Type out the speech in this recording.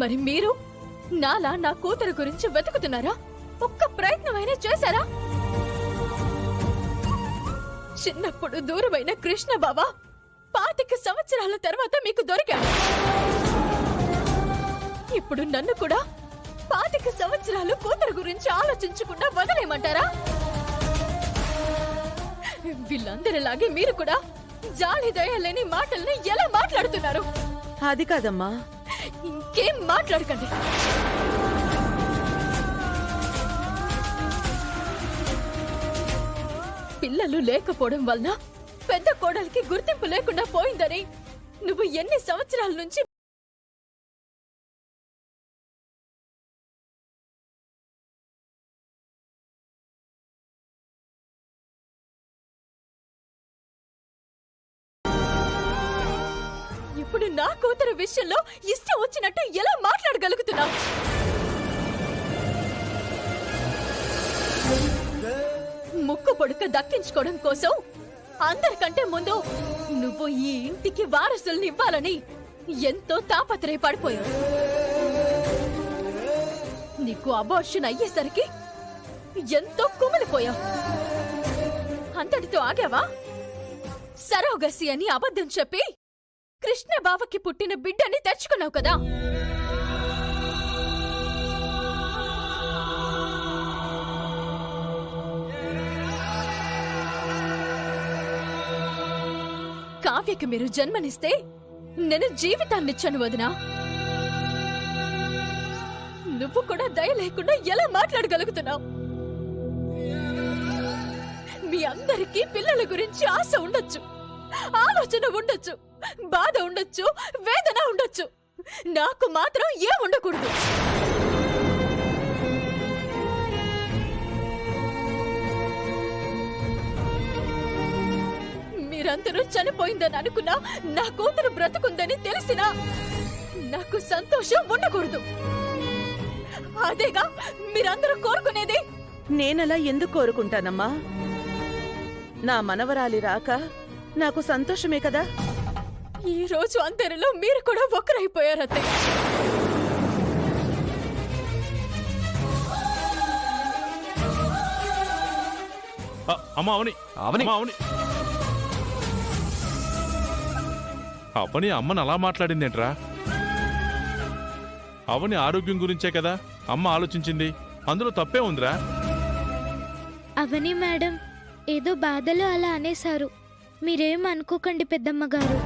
మరి మీరు నాలా నా కూతురు గురించి వెతుకుతున్నారా? ఒక్క ప్రయత్నమైనా చేశారా? చిన్నప్పుడు దూరమైన కృష్ణ బాబా 25 సంవత్సరాల తర్వాత మీకు దొరికాడు. ఇప్పుడు నన్ను కూడా 25 సంవత్సరాలు కూతురు గురించి ఆలోచించకుండా వదిలేయమంటారా? వీళ్ళందరిలాగే మీరు కూడా జాలి దయలేని మాటల్ని ఎలా మాట్లాడుతున్నారు? అది కాదమ్మా. ఇంకేం మాట్లాడకండి. పిల్లలు లేకపోవడం వలన పెద్ద కోడలికి గుర్తింపు లేకుండా పోయిందని నువ్వు ఎన్ని సంవత్సరాల నుంచి ఇప్పుడు నా కూతురు విషయంలో ఇష్టం వచ్చినట్టు ఎలా మాట్లాడగలుగుతున్నావు? ముక్కు పొడుక దక్కించుకోవడం కోసం అందరికంటే ముందు నువ్వు ఈ ఇంటికి వారసుల్ని ఇవ్వాలని ఎంతో తాపత్రయపడిపోయావు. నీకు అబార్షన్ అయ్యేసరికి ఎంతో కుమిలిపోయావు. అంతటితో ఆగావా? సరోగసి అని అబద్ధం చెప్పి కృష్ణ బావకి పుట్టిన బిడ్డని తెచ్చుకున్నావు కదా. కావ్యకి మీరు జన్మనిస్తే నేను జీవితాన్నిచ్చాను వదినా. నువ్వు కూడా దయ లేకుండా ఎలా మాట్లాడగలుగుతున్నావు? మీ అందరికీ పిల్లల గురించి ఆశ ఉండొచ్చు, ఆలోచన ఉండొచ్చు, బాధ ఉండొచ్చు, వేదన ఉండొచ్చు. నాకు మాత్రం ఏం ఉండకూడదు. మీరందరూ చనిపోయిందని అనుకున్నా, నా కూతురు బ్రతుకుందని తెలిసినా నాకు సంతోషం ఉండకూడదు. అదేగా మీరందరూ కోరుకునేది. నేనలా ఎందుకు కోరుకుంటానమ్మా? నా మనవరాలి రాక నాకు సంతోషమే కదా. ఈ రోజు అందరిలో మీరు కూడా ఒక్కరైపోయారతే. అమ్మా అవని, అవని, అవని, అవని అమ్మని అలా మాట్లాడిందేంట్రా? అవని ఆరోగ్యం గురించే కదా అమ్మ ఆలోచించింది. అందులో తప్పే ఉందిరా. అవని మేడం ఏదో బాధలో అలా అనేశారు. మీరేం అనుకోకండి పెద్దమ్మ గారు.